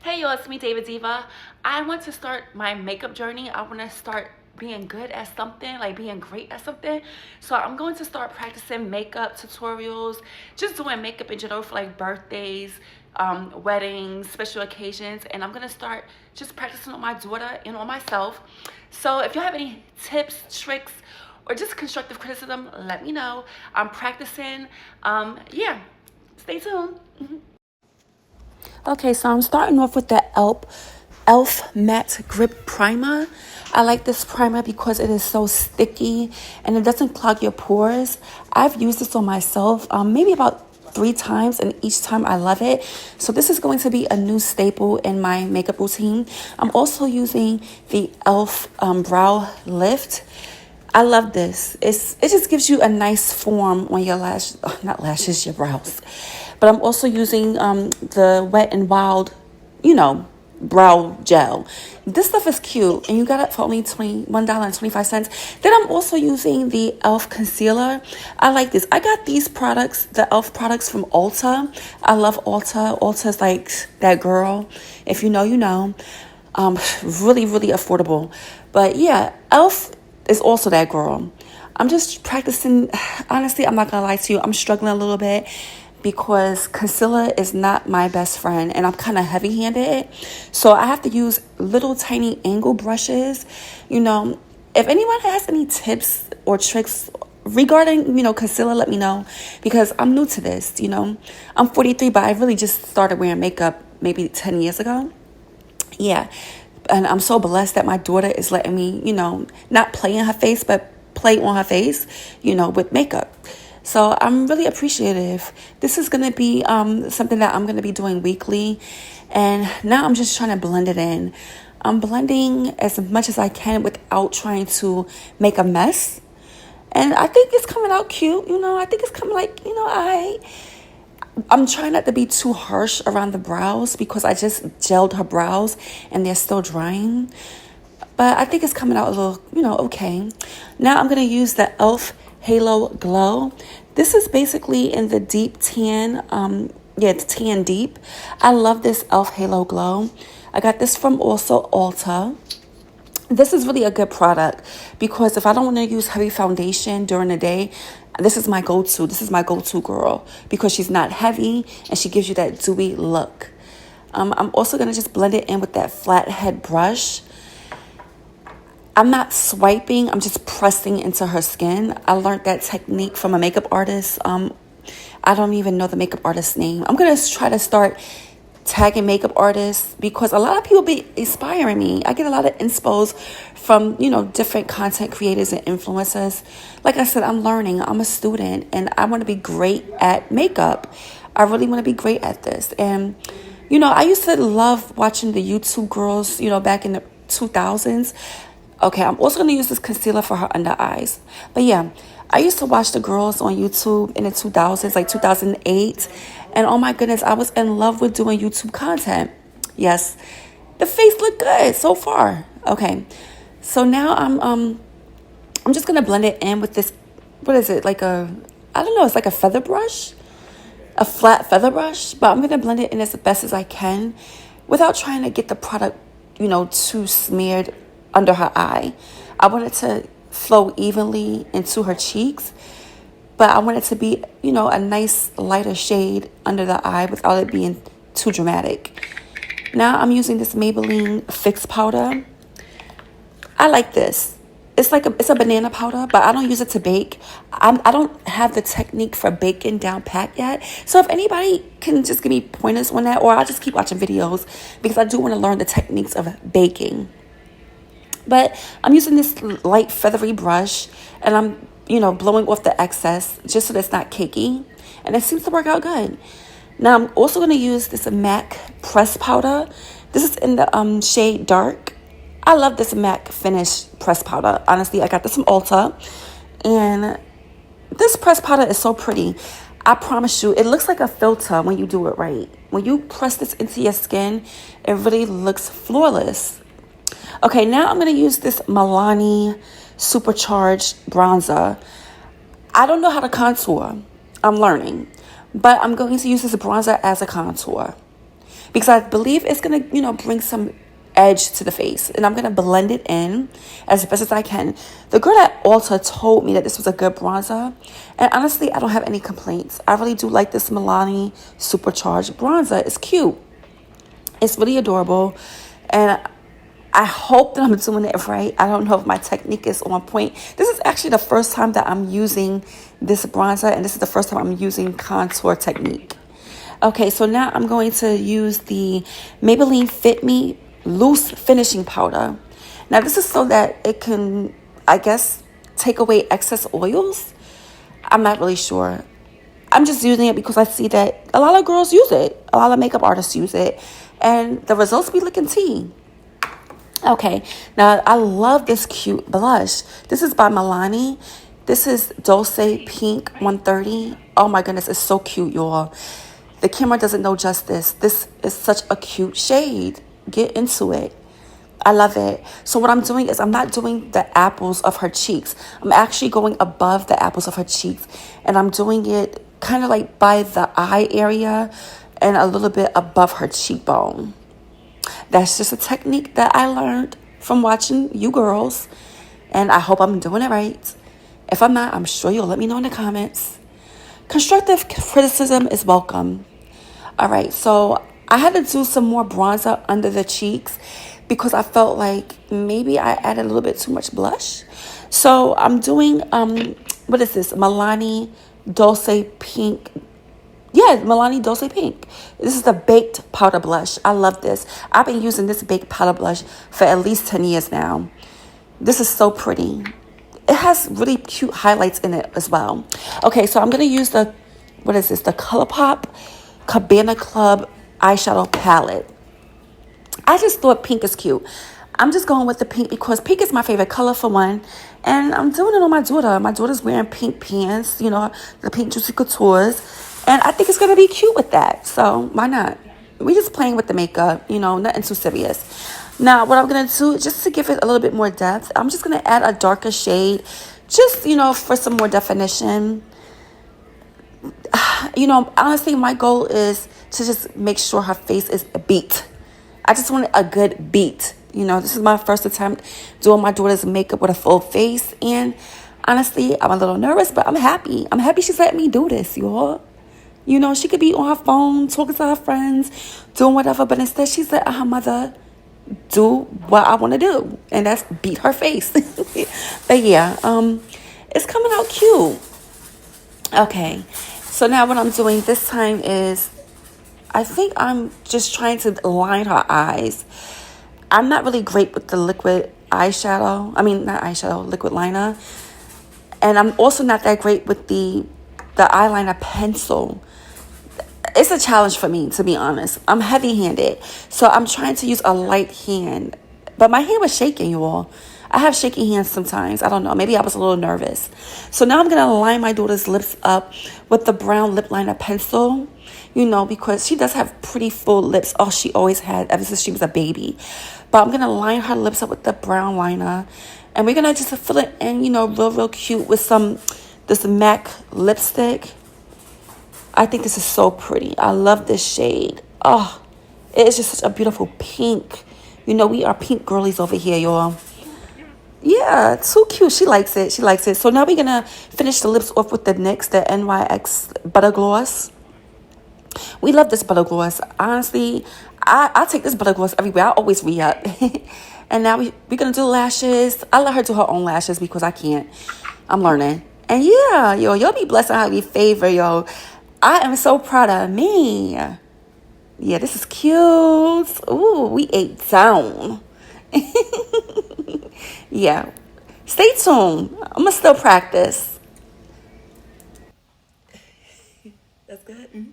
Hey y'all, it's me, David Diva. I want to start my makeup journey. I want to start being good at something, like being great at something. So I'm going to start practicing makeup tutorials, just doing makeup in general for like birthdays, weddings, special occasions. And I'm going to start just practicing on my daughter and on myself. So if you have any tips, tricks, or just constructive criticism, let me know. I'm practicing. Yeah, stay tuned. Okay, so I'm starting off with the Elf Matte Grip Primer. I like this primer because it is so sticky and it doesn't clog your pores. I've used this on myself maybe about 3 times, and each time I love it. So this is going to be a new staple in my makeup routine. I'm also using the Elf Brow Lift. I love this. It just gives you a nice form on your not lashes, your brows. But I'm also using the Wet n Wild, brow gel. This stuff is cute, and you got it for only $21.25. Then I'm also using the e.l.f. concealer. I like this. I got these products, the e.l.f. products from Ulta. I love Ulta. Ulta's like that girl. If you know, you know. Really, really affordable. But yeah, e.l.f. is also that girl. I'm just practicing. Honestly, I'm not gonna lie to you. I'm struggling a little bit because concealer is not my best friend, and I'm kind of heavy-handed. So I have to use little tiny angle brushes. If anyone has any tips or tricks regarding, concealer, let me know, because I'm new to this. I'm 43, but I really just started wearing makeup maybe 10 years ago. Yeah. And I'm so blessed that my daughter is letting me, not play in her face, but play on her face, with makeup. So I'm really appreciative. This is going to be something that I'm going to be doing weekly. And now I'm just trying to blend it in. I'm blending as much as I can without trying to make a mess. And I think it's coming out cute. I think it's coming I'm trying not to be too harsh around the brows because I just gelled her brows and they're still drying. But I think it's coming out a little, okay. Now I'm going to use the e.l.f. Halo Glow. This is basically in the deep tan. It's tan deep. I love this e.l.f. Halo Glow. I got this from also Ulta. This is really a good product because if I don't want to use heavy foundation during the day, this is my go-to. This is my go-to girl because she's not heavy and she gives you that dewy look. I'm also going to just blend it in with that flathead brush. I'm not swiping. I'm just pressing into her skin. I learned that technique from a makeup artist. I don't even know the makeup artist's name. I'm going to try to start tagging makeup artists because a lot of people be inspiring me. I get a lot of inspos from, different content creators and influencers. Like I said, I'm learning. I'm a student and I want to be great at makeup. I really want to be great at this. And, I used to love watching the YouTube girls, back in the 2000s. Okay, I'm also going to use this concealer for her under eyes. But yeah, I used to watch the girls on YouTube in the 2000s, like 2008. And oh my goodness, I was in love with doing YouTube content. Yes, the face looked good so far. Okay, so now I'm just going to blend it in with this, what is it, I don't know, it's like a feather brush, a flat feather brush. But I'm going to blend it in as best as I can without trying to get the product, too smeared under her eye. I want it to flow evenly into her cheeks, but I want it to be, a nice lighter shade under the eye without it being too dramatic. Now I'm using this Maybelline Fix Powder. I like this. It's a banana powder, but I don't use it to bake. I don't have the technique for baking down pat yet. So if anybody can just give me pointers on that, or I'll just keep watching videos because I do want to learn the techniques of baking. But I'm using this light feathery brush and I'm, blowing off the excess just so that it's not cakey. And it seems to work out good. Now I'm also going to use this MAC press powder. This is in the shade Dark. I love this MAC finish press powder. Honestly, I got this from Ulta. And this press powder is so pretty. I promise you, it looks like a filter when you do it right. When you press this into your skin, it really looks flawless. Okay, now I'm going to use this Milani Supercharged Bronzer. I don't know how to contour. I'm learning. But I'm going to use this bronzer as a contour because I believe it's going to, bring some edge to the face. And I'm going to blend it in as best as I can. The girl at Ulta told me that this was a good bronzer. And honestly, I don't have any complaints. I really do like this Milani Supercharged bronzer. It's cute. It's really adorable. And I hope that I'm doing it right. I don't know if my technique is on point. This is actually the first time that I'm using this bronzer. And this is the first time I'm using contour technique. Okay, so now I'm going to use the Maybelline Fit Me Loose Finishing Powder. Now this is so that it can, I guess, take away excess oils. I'm not really sure. I'm just using it because I see that a lot of girls use it. A lot of makeup artists use it. And the results be looking tea. Okay, now I love this cute blush. This is by Milani. This is Dulce Pink 130. Oh my goodness, it's so cute, y'all. The camera doesn't know justice. This is such a cute shade. Get into it. I love it. So what I'm doing is I'm not doing the apples of her cheeks. I'm actually going above the apples of her cheeks. And I'm doing it kind of like by the eye area and a little bit above her cheekbone. That's just a technique that I learned from watching you girls. And I hope I'm doing it right. If I'm not, I'm sure you'll let me know in the comments. Constructive criticism is welcome. All right, so I had to do some more bronzer under the cheeks because I felt like maybe I added a little bit too much blush. So I'm doing, what is this? Milani Dulce Pink. Yeah, Milani Dulce Pink. This is the baked powder blush. I love this. I've been using this baked powder blush for at least 10 years now. This is so pretty. It has really cute highlights in it as well. Okay, so I'm going to use the, what is this? The ColourPop Cabana Club eyeshadow palette. I just thought pink is cute. I'm just going with the pink because pink is my favorite color for one. And I'm doing it on my daughter. My daughter's wearing pink pants, the pink Juicy Couture. And I think it's going to be cute with that. So why not? We're just playing with the makeup, nothing too serious. Now, what I'm going to do, just to give it a little bit more depth, I'm just going to add a darker shade. Just, for some more definition. Honestly, my goal is to just make sure her face is a beat. I just want a good beat. This is my first attempt doing my daughter's makeup with a full face. And honestly, I'm a little nervous, but I'm happy. I'm happy she's letting me do this, y'all. She could be on her phone, talking to her friends, doing whatever. But instead, she's letting her mother do what I want to do. And that's beat her face. But yeah, it's coming out cute. Okay. So now what I'm doing this time is, I think I'm just trying to line her eyes. I'm not really great with the liquid eyeshadow. Not eyeshadow, liquid liner. And I'm also not that great with the eyeliner pencil. It's a challenge for me, to be honest. I'm heavy-handed. So I'm trying to use a light hand. But my hand was shaking, you all. I have shaky hands sometimes. I don't know. Maybe I was a little nervous. So now I'm going to line my daughter's lips up with the brown lip liner pencil, because she does have pretty full lips. Oh, she always had ever since she was a baby. But I'm going to line her lips up with the brown liner. And we're going to just fill it in, real cute with this MAC lipstick. I think this is so pretty. I love this shade. Oh, it is just such a beautiful pink. We are pink girlies over here, y'all. Yeah, it's so cute. She likes it. So now we're going to finish the lips off with the NYX, the NYX Butter Gloss. We love this butter gloss. Honestly, I take this butter gloss everywhere. I always re-up. And now we're going to do lashes. I let her do her own lashes because I can't. I'm learning. And yeah, y'all be blessed and highly favored, yo. I am so proud of me. Yeah, this is cute. Ooh, we ate down. Yeah. Stay tuned. I'm going to still practice. That's good. Mm-hmm.